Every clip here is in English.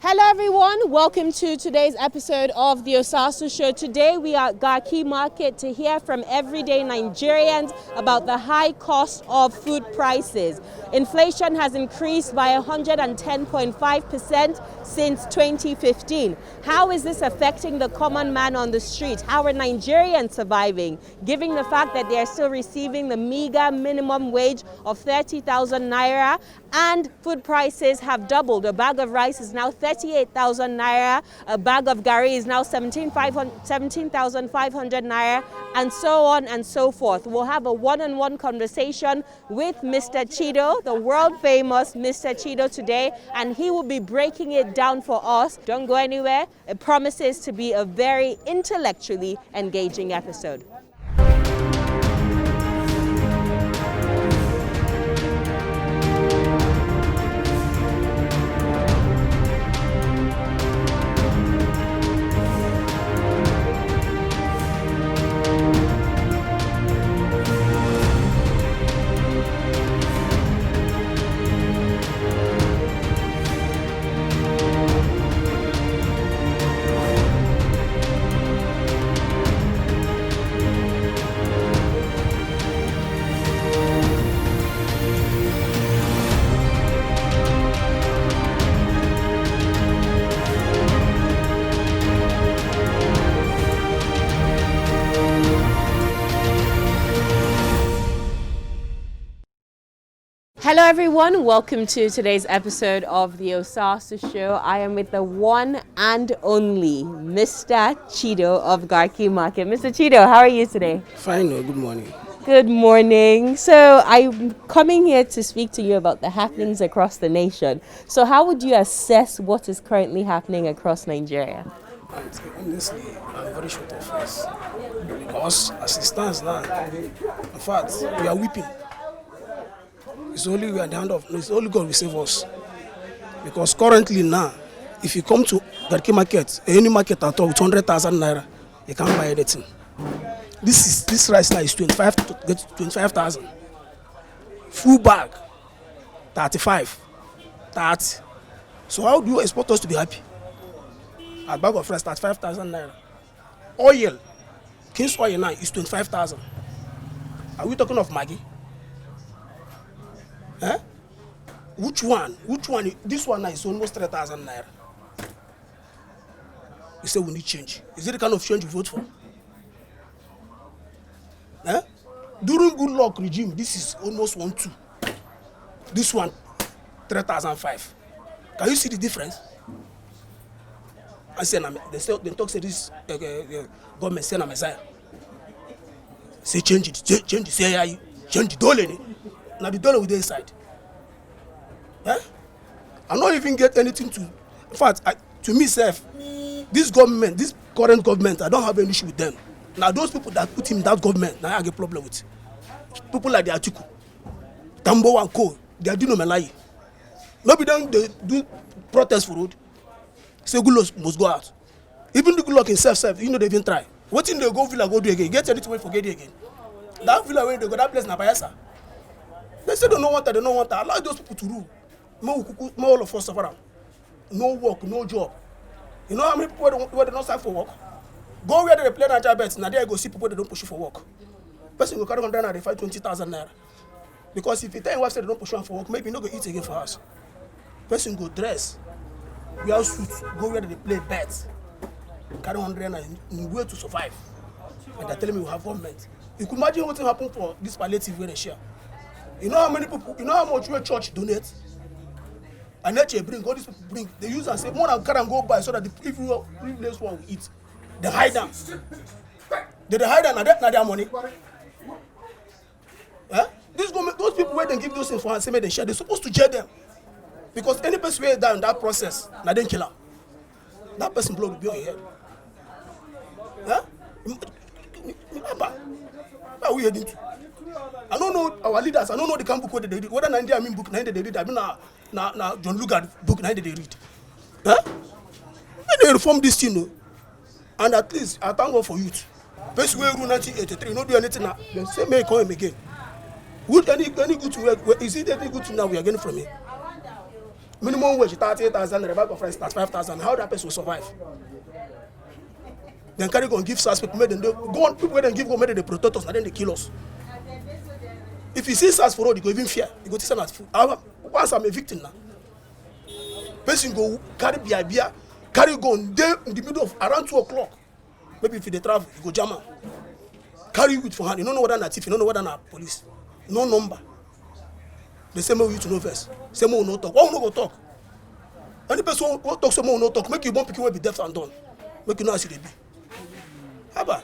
Hello everyone, welcome to today's episode of the Osasu Show. Today we are at Garki Market to hear from everyday Nigerians about the high cost of food prices. Inflation has increased by 110.5% since 2015. How is this affecting the common man on the street? How are Nigerians surviving, given the fact that they are still receiving the meager minimum wage of 30,000 naira and food prices have doubled? A bag of rice is now 38,000 naira, a bag of gari is now 17,500 naira, and so on and so forth. We'll have a one-on-one conversation with Mr. Chido, the world famous Mr. Chido today, and he will be breaking it down for us. Don't go anywhere. It promises to be a very intellectually engaging episode. Hello everyone, welcome to today's episode of the Osasu Show. I am with the one and only Mr. Chido of Garki Market. Mr. Chido, how are you today? Fine, good morning. Good morning. So I'm coming here to speak to you about the happenings across the nation. So how would you assess what is currently happening across Nigeria? Honestly, I'm very short of words. Because as it stands now, in fact, we are weeping. It's only we are the hand of, it's only God will save us. Because currently now, if you come to Garki Market, any market at all with 100,000 naira, you can't buy anything. This rice now is 25,000. Full bag, 35, 30. So how do you expect us to be happy? A bag of rice, 35,000 naira. Oil, King's oil now is 25,000. Are we talking of Maggi? Eh? Which one? This one now is almost 3,000 naira. You say we need change. Is it the kind of change you vote for? Eh? During good luck regime, this is almost 1,2. This one, 3,005. Can you see the difference? I say, they talk say this government say na Messiah. Say change it, say change the dollar. Now the dollar with the inside. Eh? I don't even get anything to. In fact, to me, this government, this current government, I don't have any issue with them. Now those people that put him in that government, now I get a problem with. People like the Atiku, Tambo and Co. They are doing Omelai. Nobody they do protest for road. Say good luck must go out. Even the good luck himself, you know they even try. What in they go villa go do again? Get anything way forget it again. That villa where they go, that place na Bayelsa. They say they don't want that. Allow those people to rule. More all of us suffer. No work, no job. You know how many people where they don't sign for work? Go where they play Nigeria bets. Now there you go see people they don't push you for work. Person go carry 100 naira, they find 20,000 naira. Because if you tell your wife say they don't push you for work, maybe you no go eat again for us. Person go dress, wear suits, go where they play bets, carry 100 naira in way to survive. And they're telling me we have government. You could imagine what will happen for this palliative where they share. You know how many people, you know how much your church donate? And let you bring, all these people bring. They use and say, more than carry and go buy so that the previous one will eat. They hide them. They hide them, and that's not their money. Eh? Those people where they give those things for and say they share, they're supposed to jail them. Because any person who is down in that process, now they kill them. That person blood will be on your head. Eh? What are we heading to? I don't know our leaders. I don't know the kind of book what they read. Whether Nigeria mean book, Nigeria they read. I mean now John Lugard book, Nigeria they read. Huh? When they reform this thing, and at least I thank God for youth. First way rule 1983, not do anything now. They say may come him again. Would any good to work? Is it any good to now we are getting from him? Minimum wage 38,000, the bag of rice starts 5,000. How that person will survive? Then carry go and give SARS people, make them go on, people then give go, make them protect us, and then they kill us. If you see SARS for road, you go even fear. You go to send us food. Once I'm a victim now. Person go carry beer, carry gun there in the middle of around 2 o'clock. Maybe if they travel, you go jam am. Carry it for hand. You don't know whether na thief, you don't know whether na police. No number. The same way you to know first. Same way we no talk. Why we no go talk? Any person who talk, same way we no talk. Make you born pikin wey be deaf and dumb. Make you know how they be. Haba.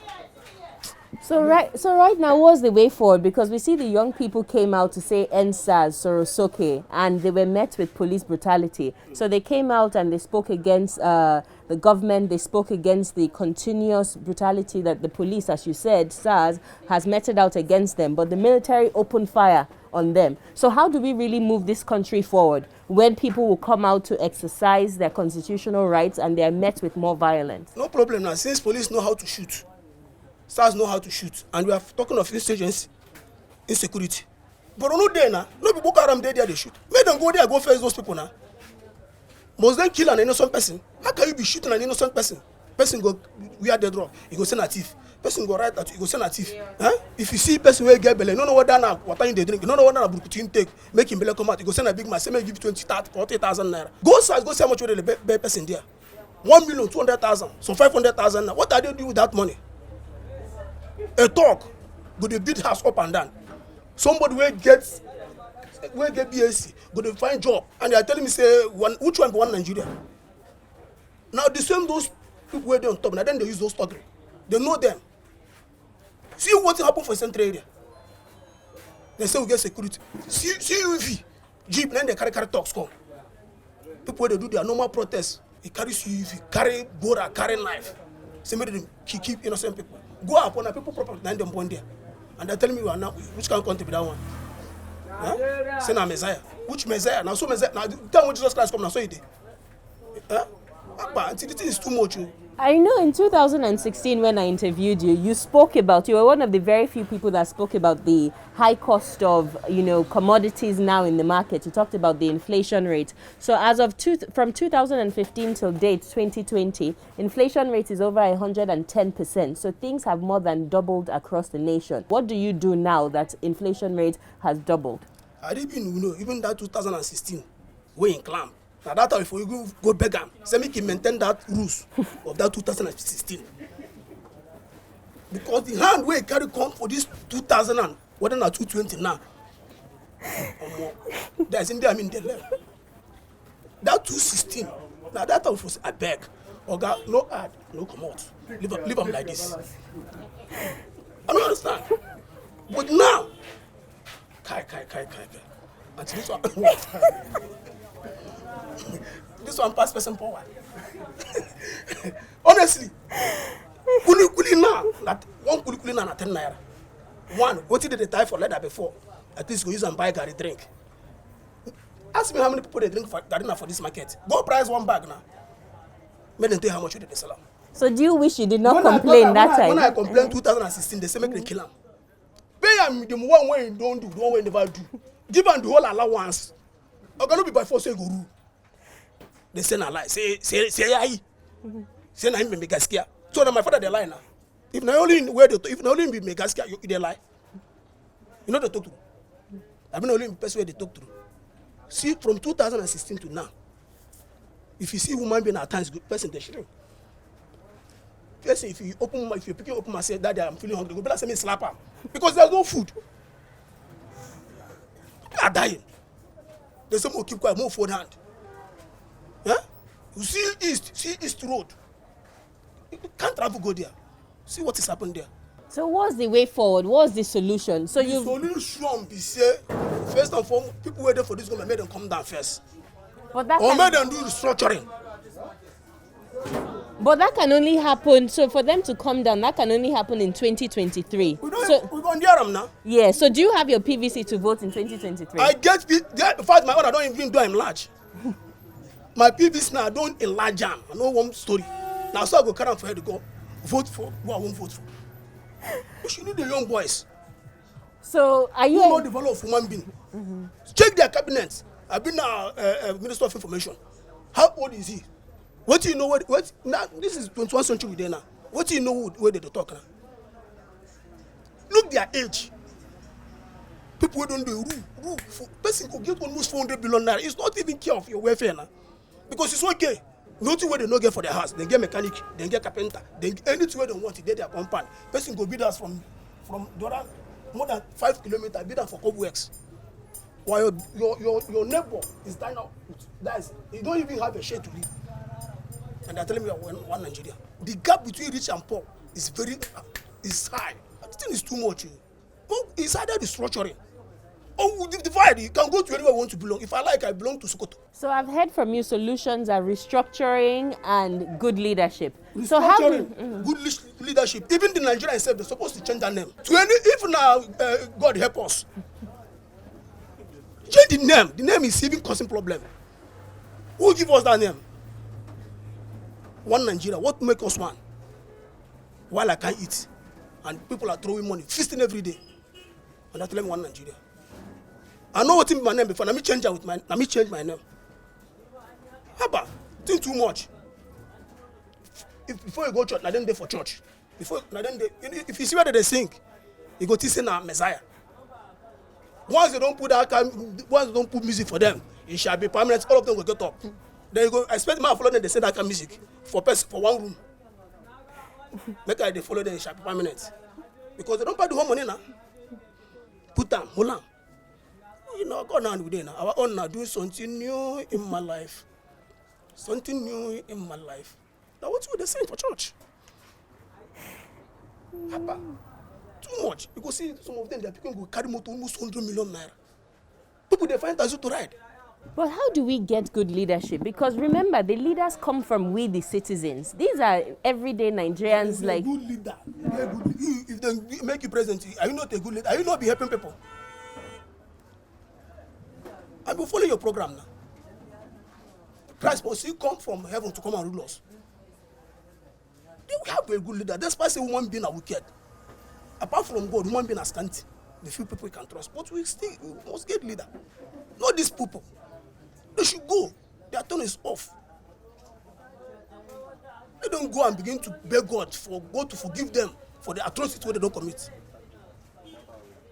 So right now, what's the way forward? Because we see the young people came out to say NSAS, Sorosoke, and they were met with police brutality. So they came out and they spoke against the government. They spoke against the continuous brutality that the police, as you said, SARS, has meted out against them. But the military opened fire on them. So how do we really move this country forward when people will come out to exercise their constitutional rights and they are met with more violence? No problem now. Since police know how to shoot, SARS know how to shoot, and we are talking of insurgency, insecurity. But no there now, no people Boko Haram there they shoot. Make them go there, go face those people now. Must then kill an innocent person? How can you be shooting an innocent person? Person go wear dead rock, you go send a thief. Person go right at you go send a thief. Huh? If you see person where get belly, you don't know what that water in they drink, you don't know what that brukutin take, make him belly come out, you go send a big man, say make give 20, 30, 40,000 naira. Go SARS, go see how much will the person there. 1,200,000, so 500,000 naira. What are they doing with that money? A talk, go to beat house up and down. Somebody will get BSc, go to find job, and they are telling me say which one be one Nigeria. Now the same those people where they on top, now then they use those talking. They know them. See what happened for Central area. They say we get security. See UV, Jeep, then they carry talks come. People where they do their normal protests, they carry UV, carry Gora, carry knife. Say make them keep innocent people. Go up on a people property, then them born there. And they're telling me we are now, which kind of country be that one? Huh? Say now Messiah. Which Messiah? Now so Messiah, now the time when Jesus Christ come, now so he did. Huh? But the thing is too much. I know in 2016 when I interviewed you, you were one of the very few people that spoke about the high cost of, commodities now in the market. You talked about the inflation rate. So as of from 2015 till date, 2020, inflation rate is over 110%. So things have more than doubled across the nation. What do you do now that inflation rate has doubled? I didn't even that 2016, we in clam. Now that time if we go beg him, say make him maintain that rules of that 2016. Because the hand where he carry come for this 2000 and what are 220 now. There's in there I mean the left. That 216. Now that time was I beg. Oga, no add, no come out. Leave them like this. I don't understand. But now, kai. Until this one. This one pass person power. Honestly, kuli now, that one kuli now na 10 naira. One, what did they tie for leather before? At least go use and buy gari drink. Ask me how many people they drink for garina for this market. Go price one bag now. Make them tell you how much they sell them. So do you wish you did not complain that time? When I complained 2016, they say make them kill them. Pay them the one way you don't do, the one way you never do. Give them the whole allowance. I'm gonna be by force say go rule. They say na lie. Say aye. Say na him be mega scare. So now my father they lie now. If na only where they if na only be mega scare, you they lie. You know they talk to. I mean only person where they talk to. See from 2016 to now. If you see woman being at times good person they shrink. Person if you pick open my say daddy I'm feeling hungry, go be like say me slap her because there's no food. People are dying. There's some who keep quiet, move forward hand. Huh? You see East Road. You can't travel go there. See what is happening there. So what's the way forward? What's the solution? So the solution be say, first and foremost, people waiting for this government, make them come down first. But that or make them do restructuring. But that can only happen, so for them to come down, that can only happen in 2023. We're going to hear them now. Yeah, so do you have your PVC to vote in 2023? I get, in fact, my order, I don't even do enlarge. My PVC now, I don't enlarge them. I know one story. Now, so I go carry them for her to go vote for who I won't vote for. You should need the young boys. So, are you... Who not develop human being. Mm-hmm. Check their cabinets. I've been now Minister of Information. How old is he? What do you know? What now? This is 21st century we there now. What do you know where they talk now? Look their age. People who don't do rule. Person could get almost 400 billion naira. It's not even care of your welfare now, because it's okay. Nothing where they no get for their house. They get mechanic, they get carpenter, they anything where they want to get their compound. Person go bid us from the other more than 5 kilometers. Bid us for cobworks. While your neighbor is dying out. You don't even have a shade to live. And they're telling me one Nigeria. The gap between rich and poor is high. The thing is too much. Oh, it's either the structuring. Oh, the divide. You can go to anywhere you want to belong. If I like, I belong to Sokoto. So I've heard from you solutions are restructuring and good leadership. So good leadership. Even the Nigerians themselves, they're supposed to change their name. If now God help us, change the name. The name is even causing problem. Who give us that name? One Nigeria. What make us one? While I can't eat, and people are throwing money, feasting every day, and I tell them one Nigeria. I know what my name before. Let me change my name. Haba, think too much. Before you go to church, let them there for church. If you see where they sing, you go to say now Messiah. Once they don't put music for them, it shall be permanent. All of them will get up. Then you go expect me to follow them. They say that kind of music for one room. Make they follow them. It shall be permanent, because they don't pay the whole money now. Put them, hold on. You know, God now within our own now doing something new in my life. Something new in my life. Now what would they say for church? Papa, too much. You go see some of them, their people will carry motor almost 100 million naira. People they find Tazu to ride. But how do we get good leadership? Because remember, the leaders come from we, the citizens. These are everyday Nigerians. Like good leader. If they make you president, are you not a good leader? Are you not be helping people? I will follow your program now. Christ must you come from heaven to come and rule us. We have a good leader. Despite say human being are wicked. Apart from God, human being are scanty. The few people we can trust. But we must get leader. Not these people. They should go. Their turn is off. They don't go and begin to beg God for God to forgive them for the atrocity they don't commit.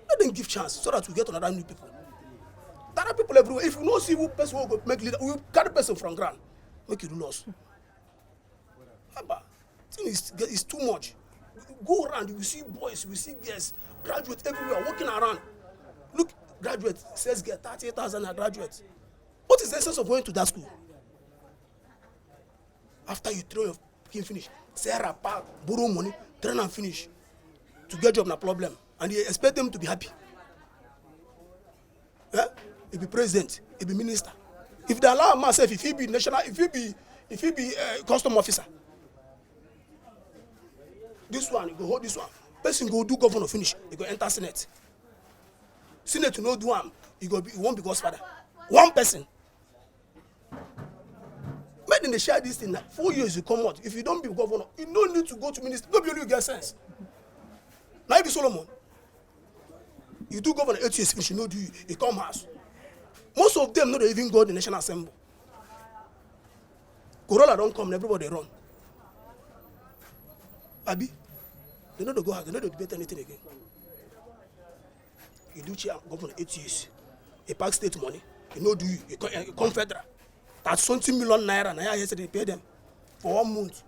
Let them give chance so that we get another new people. There are people everywhere. If you don't see who person will go make leader, we carry person from ground, make you rule us. Thing is too much. Go around, you will see boys, you will see girls, graduates everywhere walking around. Look, graduates, says get 38,000 a graduate. What is the essence of going to that school? After you throw your kid finish, Sarah pack, borrow money, train and finish. To get job na problem, and you expect them to be happy. Yeah? He be president, he be minister. If they allow myself, if he be national, if he be custom officer, this one he go hold this one. Person go do governor finish, he go enter senate. Senate to no do him, he won't be God's father. One person. Make them share this thing. 4 years you come out. If you don't be governor, you don't need to go to minister. Nobody will get sense. Now you be Solomon. You do governor 8 years finish, you know do you come house. Most of them not even go to the National Assembly. Corolla don't come, everybody run. Abi, they know to go house, they know to debate anything again. You do chair governor 8 years. He pack state money, you know do you come federal. That's 20 million naira. Now yesterday they pay them for 1 month.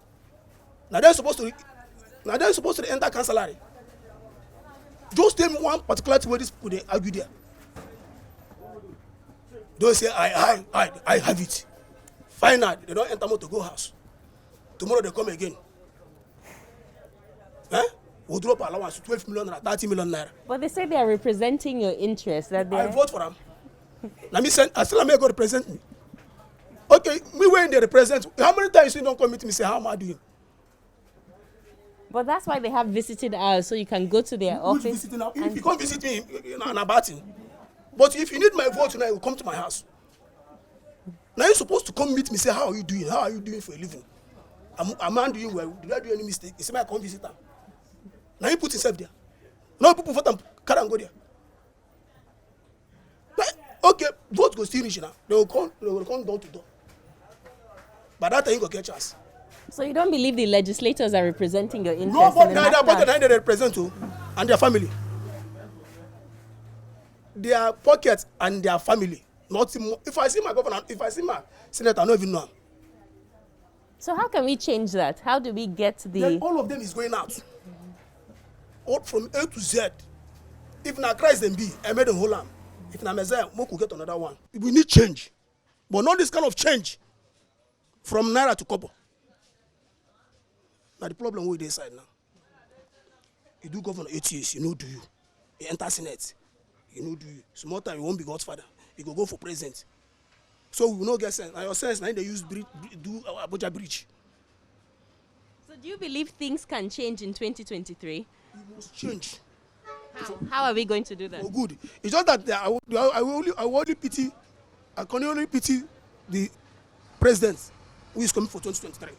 Now they're supposed to enter cancelary. Just tell me one particular thing where these people they argue there. Don't say I have it. Find out they don't enter more to go house. Tomorrow they come again. We'll drop allowance to 12 million naira, 30 million naira. But they say they are representing your interests. That I vote for them. Let me send. I still may go represent me. Okay, me when they represent. How many times you don't come meet me say how am I doing? But that's why they have visiting hours, so you can go to their office. If you can't visit me, you're not about it. But if you need my vote tonight, you come to my house. Now you're supposed to come meet me, say, how are you doing? How are you doing for a living? Am I doing well? Did I do any mistake? He said, I come visit them. Now you put himself there. Now people vote and carry and go there. But Okay, vote go still reach now. They will come door to door. By that time, you go get chance. So you don't believe the legislators are representing your interests? No, but in the but they represent you and their family. Their pockets and their family. Not more. If I see my governor, if I see my senator, I don't even know him. So how can we change that? How do we get the... Then all of them is going out. All from A to Z. If na Christ then be, I made them hold on. If na Messiah, we could get another one. We need change. But not this kind of change. From Naira to Kobo. Now the problem with this side now. You do governor 8 years, you know do you. You enter Senate, you know do you. Small time, you won't be God's father. You go for president. So we will not get sense. Now your sense, now they use do Abuja bridge. So do you believe things can change in 2023? It must change. How are we going to do that? Oh, good. It's just that I will only pity, I can only pity the president who is coming for 2023.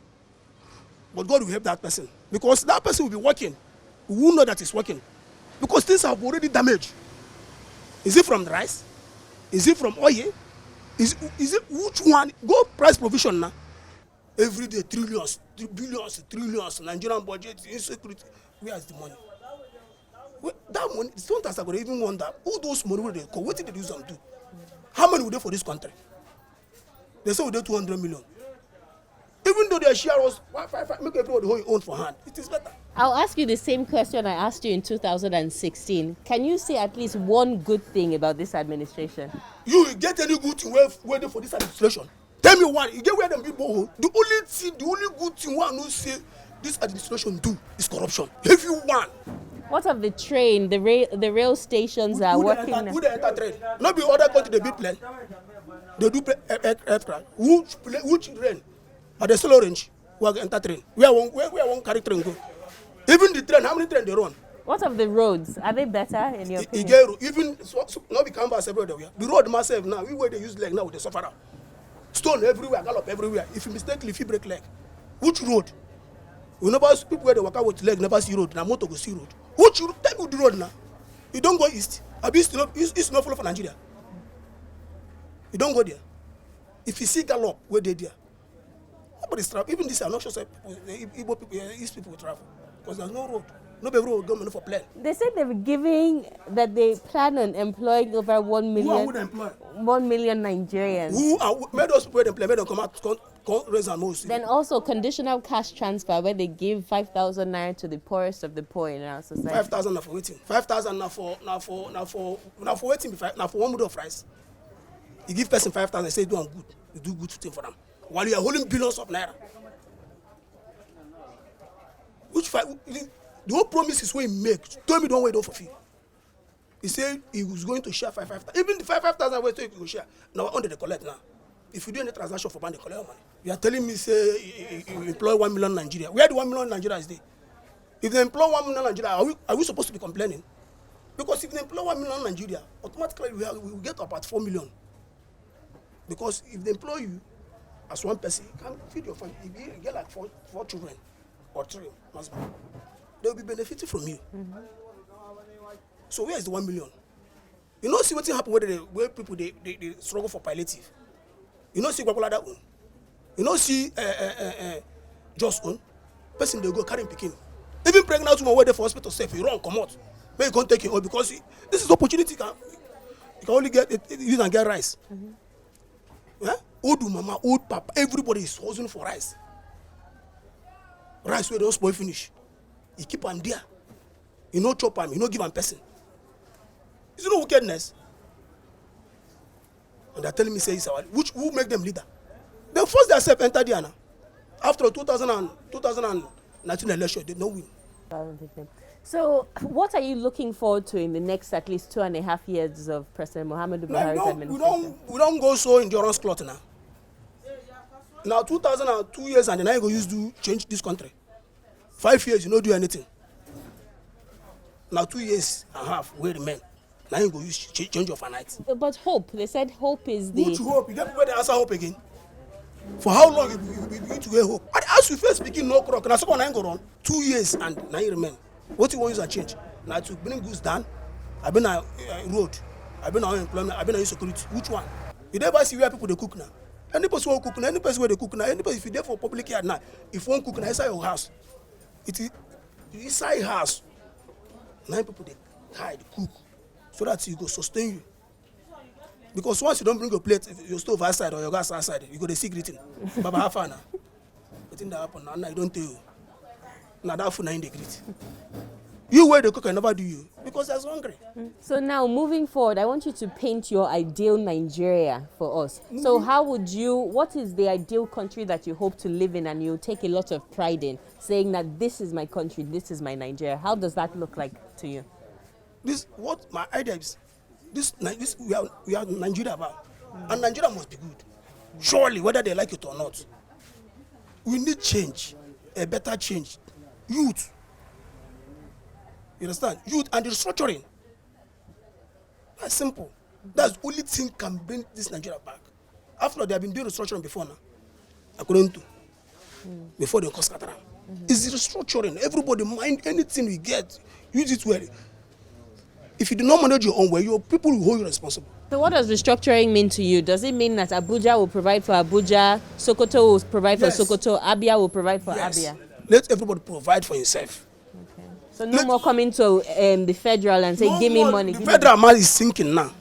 But God will help that person. Because that person will be working. We will know that he's working. Because things have already damaged. Is it from the rice? Is it from oil? Is it which one? Go price provision now. Every day, trillions, billions, trillions, Nigerian budget, insecurity. Where is the money? That money, sometimes I could even wonder who those money will they call? What did they use them to do? How many would they for this country? They say we do 200 million. Even though they share us, make everybody hold your own for hand. It is better. I'll ask you the same question I asked you in 2016. Can you say at least one good thing about this administration? You get any good thing waiting for this administration? Tell me one. You get where them people. The only good thing one who say this administration do is corruption. If you want. What of the train, the rail stations are working? Who they enter train? Not be other country they build plane. They do aircraft. Which train? Are they still orange? We are enter train. Where one carry train go? Even the train, how many train they run? What of the roads? Are they better in your opinion? Even not be canvas everywhere. The road massive now. We where they use leg now with the sufferer. Stone everywhere, gallop everywhere. If you mistakenly if you break leg, which road? We never see people where they walk out with leg never see road. Now motor go see road. Which road? Tell me the road now. You don't go east. East not follow for Nigeria. You don't go there. If you see gallop, where they there? Nobody's travel. Even this, I'm not sure Igbo people, East people will travel because there's no road. Nobody road go for plane. They said they plan on employing over 1 million. Who would employ? 1 million Nigerians. Who are made us employ them? Made them come out, raise and most. Then also conditional cash transfer where they give 5,000 naira to the poorest of the poor in our society. 5,000 for waiting. 5,000 now for waiting. Now for 1 meal of rice. You give person 5,000, say do good. You do good thing for them. While you are holding billions of naira. The whole promises we make, tell me don't wait, don't fulfill. He said he was going to share 5,000. Even the 5,000 ways to go share. Now only they collect now. If you do any transaction for bank, they collect money. You are telling me say you employ 1 million Nigeria. Where the 1 million Nigeria is there? If they employ 1 million Nigeria, are we supposed to be complaining? Because if they employ 1 million Nigeria, automatically we will get about 4 million. Because if they employ you as one person, you can feed your family. If you get like four children or 3 husbands, they will be benefiting from you. Mm-hmm. So where is the 1 million? You know, see what happen where people they struggle for palliative. You know, see Gwagwalada own. You know, see Just own. Person they go carrying picking. Even pregnant woman where they for hospital safe, you run come out. Maybe you can't take it all because this is opportunity. You can only get it, you can get rice. Mm-hmm. Yeah? Old mama, old papa, everybody is hustling for rice. Rice where they don't spoil finish. You keep them there. You know chop them, you know give them person. Is it no wickedness? And they're telling me say it's our who make them leader? They force themselves enter there now. After 2019 election, they don't win. So, what are you looking forward to in the next at least 2.5 years of President Muhammadu Buhari's administration? We don't go so endurance cloth now. Now 2002 years and then I go use to change this country. 5 years, you don't do anything. Now 2.5 years, we remain. Now you go use change of a night. But hope, they said hope is the... Which hope? You get people that answer hope again. For how long you need to get hope? And as you first begin no crock, now second 9 go on. 2 years and now you remain. What you want use and change? Now to bring goods down, I've been a road, I've been on employment, I've been on security. Which one? You never see where people they cook now. Any person who cook now, any person where they cook now, any person if you there for public yard now, if one cook now inside your house, it is inside house. 9 people they hide, cook, so that you go sustain you. Because once you don't bring your plate, your stove outside or your gas outside, you go to see greeting. Baba, how far now? The thing that happen now, you don't tell you. Now that food 9 degrees. You where the cook can never do you because they're hungry. So now moving forward, I want you to paint your ideal Nigeria for us. So what is the ideal country that you hope to live in and you take a lot of pride in, saying that this is my country, this is my Nigeria? How does that look like to you? What my idea is, we are Nigeria about, and Nigeria must be good. Surely, whether they like it or not, we need change, a better change. Youth. You understand? Youth and the restructuring. That's simple. That's the only thing can bring this Nigeria back. After all, they have been doing restructuring before now. According to before they cost Catara. It's restructuring. Everybody mind anything we get, use it well. If you do not manage your own way, your people will hold you responsible. So what does restructuring mean to you? Does it mean that Abuja will provide for Abuja, Sokoto will provide for Sokoto, Abia will provide for Abia? Let everybody provide for himself. Okay. So no more coming to the federal and say, give me money. The federal man is sinking now.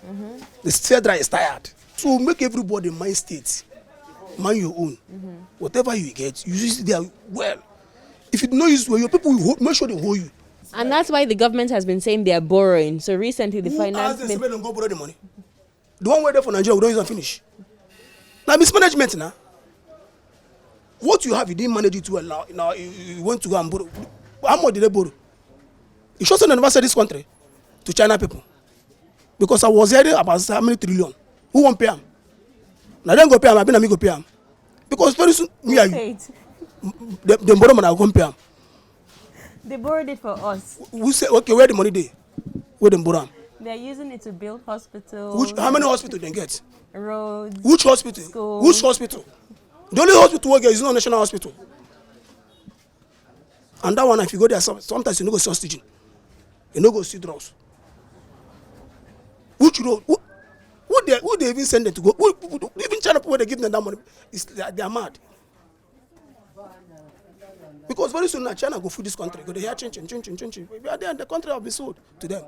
The federal is tired. So make everybody mind state. Mind your own. Whatever you get, you use it there well. If you don't use it well, your people will make sure they hold you. And that's why the government has been saying they are borrowing. So recently the finance... Who asked them to go borrow the money? The one way there for Nigeria, we don't use and finish. Now, mismanagement now. What you have, you didn't manage it well now. You want to go and borrow. How much did they borrow? You should never say this country to China people. Because I was hearing about how many trillion. Who won't pay them? Now then go pay them, I've been a go pay them. Because very soon, me and you, they borrow money, I'll go pay them. They borrowed it for us. Who say, okay, where the money they? Where they borrow? They're using it to build hospitals. How many hospitals they get? Roads. Which hospital? Schools. Which hospital? The only hospital we get is not a national hospital. And that one, if you go there, sometimes you no go see oxygen. You no go see drugs. Which road? Who they even send them to go? Even China people, they give them that money, they are mad. Because very soon now China go through this country, go they hear chin. We are there and the country will be sold to them.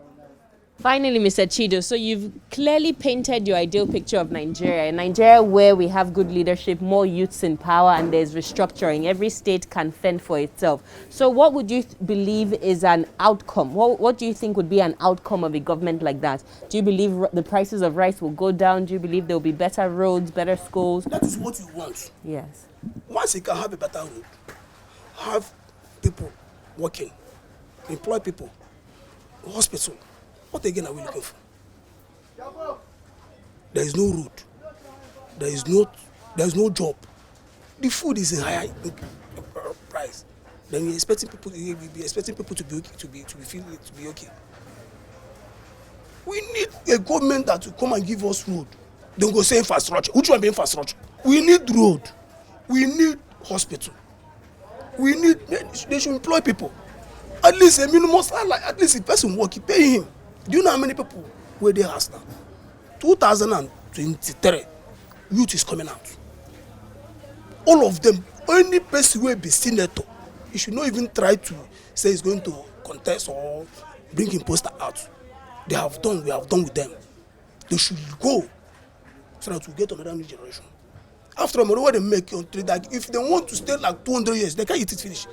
Finally, Mr. Chido, so you've clearly painted your ideal picture of Nigeria. Nigeria where we have good leadership, more youths in power, and there's restructuring. Every state can fend for itself. So what would you believe is an outcome? What do you think would be an outcome of a government like that? Do you believe the prices of rice will go down? Do you believe there will be better roads, better schools? That is what you want. Yes. Once you can have a better road, have people working, employ people, hospital. What again are we looking for? There is no road. There is no job. The food is in higher price. Then you'll be expecting people to be okay. We need a government that will come and give us road. Don't go say infrastructure. Which one be infrastructure? We need road. We need hospital. They should employ people. At least a minimum salary. At least a person work, you pay him. Do you know how many people where they has now? 2023, youth is coming out. All of them, any person will be senator, he should not even try to say he's going to contest or bring him poster out. We have done with them. They should go so that we get another new generation. After all, what they make country, that if they want to stay like 200 years, they can't eat it finish.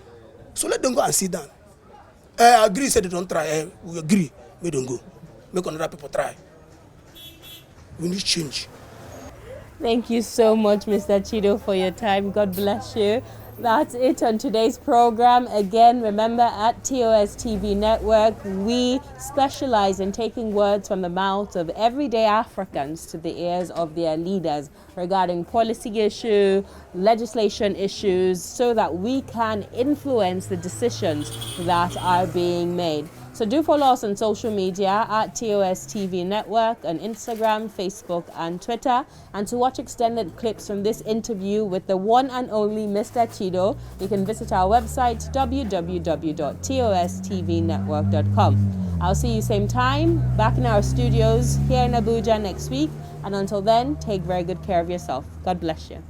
So let them go and sit down. I agree, said they don't try. We agree. We don't go. Make another people try. We need change. Thank you so much, Mr. Chido, for your time. God bless you. That's it on today's program. Again, remember at TOS TV Network, we specialize in taking words from the mouths of everyday Africans to the ears of their leaders regarding policy issue, legislation issues, so that we can influence the decisions that are being made. So do follow us on social media at TOS TV Network on Instagram, Facebook, and Twitter. And to watch extended clips from this interview with the one and only Mr. Chido, you can visit our website www.tostvnetwork.com. I'll see you same time back in our studios here in Abuja next week. And until then, take very good care of yourself. God bless you.